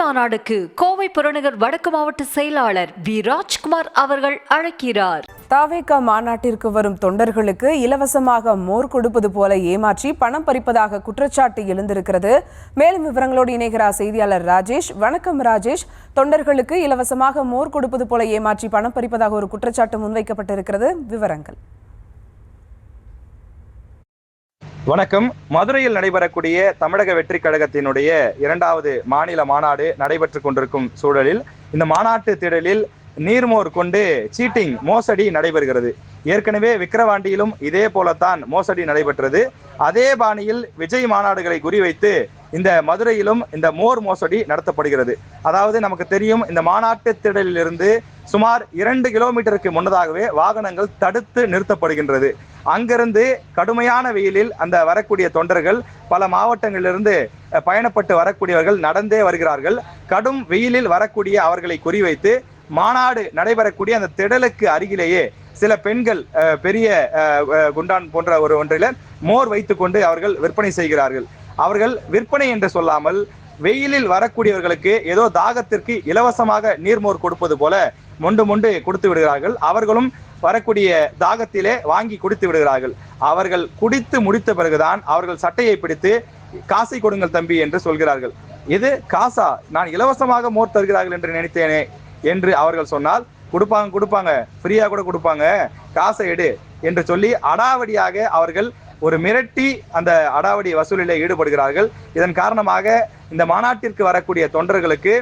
மாநாடுக்கு கோவை புறநகர் வடக்கு மாவட்ட செயலாளர் வி ராஜ்குமார் அவர்கள் அழைக்கிறார். தாவேகா மாநாட்டிற்கு வரும் தொண்டர்களுக்கு இலவசமாக மோர் கொடுப்பது போல ஏமாற்றி பணம் பறிப்பதாக குற்றச்சாட்டு எழுந்திருக்கிறது. மேலும் விவரங்களோடு இணைகிறார் செய்தியாளர் ராஜேஷ். வணக்கம் ராஜேஷ். தொண்டர்களுக்கு இலவசமாக மோர் கொடுப்பது போல ஏமாற்றி பணம் பறிப்பதாக ஒரு குற்றச்சாட்டு முன்வைக்கப்பட்டிருக்கிறது. விவரங்கள். வணக்கம். மதுரையில் நடைபெறக்கூடிய தமிழக வெற்றி கழகத்தினுடைய 2வது மாநில மாநாடு நடைபெற்றுக் கொண்டிருக்கும் சூழலில் இந்த மாநாட்டு திடலில் நீர்மோர் கொண்டு சீட்டிங் மோசடி நடைபெறுகிறது. ஏற்கனவே விக்கிரவாண்டியிலும் இதே போலத்தான் மோசடி நடைபெற்றது. அதே பாணியில் விஜய் மாநாடுகளை குறிவைத்து இந்த மதுரையிலும் இந்த மோர் மோசடி நடத்தப்படுகிறது. அதாவது நமக்கு தெரியும், இந்த மாநாட்டு திடலிலிருந்து சுமார் 2 கிலோமீட்டருக்கு முன்னதாகவே வாகனங்கள் தடுத்து நிறுத்தப்படுகின்றது. அங்கிருந்து கடுமையான வெயிலில் அந்த வரக்கூடிய தொண்டர்கள் பல மாவட்டங்களிலிருந்து பயணப்பட்டு வரக்கூடியவர்கள் நடந்தே வருகிறார்கள். கடும் வெயிலில் வரக்கூடிய அவர்களை குறிவைத்து மாநாடு நடைபெறக்கூடிய அந்த திடலுக்கு அருகிலேயே சில பெண்கள் பெரிய குண்டான் போன்ற ஒன்றில் மோர் வைத்துக் கொண்டு அவர்கள் விற்பனை செய்கிறார்கள். அவர்கள் விற்பனை என்று சொல்லாமல் வெயிலில் வரக்கூடியவர்களுக்கு ஏதோ தாகத்திற்கு இலவசமாக நீர்மோர் கொடுப்பது போல மொண்டு கொடுத்து விடுகிறார்கள். அவர்களும் வரக்கூடிய தாகத்திலே வாங்கி குடித்து விடுகிறார்கள். அவர்கள் குடித்து முடித்த பிறகுதான் அவர்கள் சட்டையை பிடித்து காசை கொடுங்கள் தம்பி என்று சொல்கிறார்கள். இது காசா? நான் இலவசமாக மோர் தருகிறார்கள் என்று நினைத்தேனே என்று அவர்கள் சொன்னால், கொடுப்பாங்க ஃப்ரீயா கூட கொடுப்பாங்க, காசை எடு என்று சொல்லி அடாவடியாக அவர்கள் ஒரு மிரட்டி அந்த அடாவடி வசூலிலே ஈடுபடுகிறார்கள். இதன் காரணமாக இந்த மாநாட்டிற்கு வரக்கூடிய தொண்டர்களுக்கு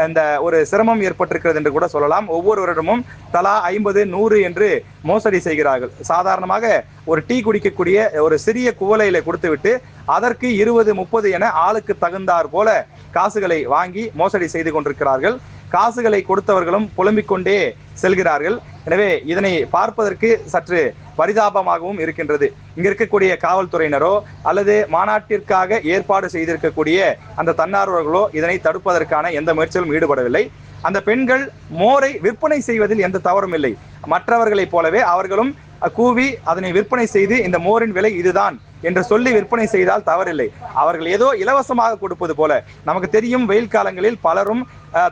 இந்த ஒரு சிரமம் ஏற்பட்டிருக்கிறது என்று கூட சொல்லலாம். ஒவ்வொருவரிடமும் தலா 50, 100 என்று மோசடி செய்கிறார்கள். சாதாரணமாக ஒரு டீ குடிக்கக்கூடிய ஒரு சிறிய குவளையில கொடுத்துவிட்டு அதற்கு 20, 30 என ஆளுக்கு தகுந்தார் போல காசுகளை வாங்கி மோசடி செய்து கொண்டிருக்கிறார்கள். காசுகளை கொடுத்தவர்களும் புலம்பிக் கொண்டே செல்கிறார்கள். எனவே இதனை பார்ப்பதற்கு சற்று பரிதாபமாகவும் இருக்கின்றது. இங்க இருக்கக்கூடிய காவல்துறையினரோ அல்லது மாநாட்டிற்காக ஏற்பாடு செய்திருக்கக்கூடிய அந்த தன்னார்வலர்களோ இதனை தடுப்பதற்கான எந்த முயற்சியிலும் ஈடுபடவில்லை. அந்த பெண்கள் மோரை விற்பனை செய்வதில் எந்த தவறும் இல்லை. மற்றவர்களைப் போலவே அவர்களும் கூவி அதனை விற்பனை செய்து இந்த மோரின் விலை இதுதான் என்று சொல்லி விற்பனை செய்தால் தவறில்லை. அவர்கள் ஏதோ இலவசமாக கொடுப்பது போல, நமக்கு தெரியும் வெயில் காலங்களில் பலரும்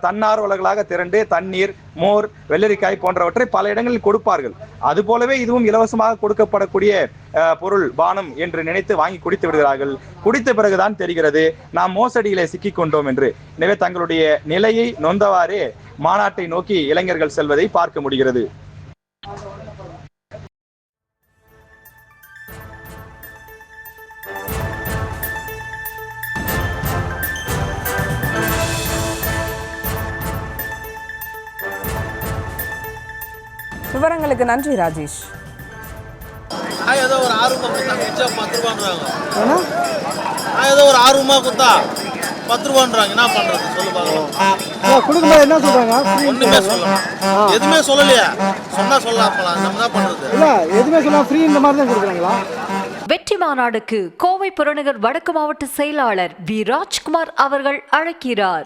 தன்னார்வலர்களாக திரண்டு தண்ணீர், மோர், வெள்ளரிக்காய் போன்றவற்றை பல இடங்களில் கொடுப்பார்கள். அது போலவே இதுவும் இலவசமாக கொடுக்கப்படக்கூடிய பொருள், பானம் என்று நினைத்து வாங்கி குடித்து விடுகிறார்கள். குடித்த பிறகுதான் தெரிகிறது நாம் மோசடியிலே சிக்கிக் கொண்டோம் என்று. எனவே தங்களுடைய நிலையை நொந்தவாறே மாநாட்டை நோக்கி இளைஞர்கள் செல்வதை பார்க்க முடிகிறது. விவரங்களுக்கு நன்றி ராஜேஷ். ஏதோ ஒரு ஆர்வமா கொடுத்தா 10 ரூபான்றாங்க. ஏதோ ஒரு ஆர்வமா கொடுத்தா 10 ரூபான்றாங்க. என்ன பண்றது சொல்லு பாக்கலாம். கொடுக்கும்போது என்ன சொல்றாங்க? ஒண்ணுமே சொல்லலாம், எதுவுமே சொல்லலையா? சொன்னா சொல்லலாம், நம்ம தான் பண்றது இல்ல, எதுவுமே சொன்னா ஃப்ரீ இந்த மாதிரி தான் கொடுக்குறாங்களா? வெற்றி மாநாடுக்கு கோவை புறநகர் வடக்கு மாவட்ட செயலாளர் வி ராஜ்குமார் அவர்கள் அழைக்கிறார்.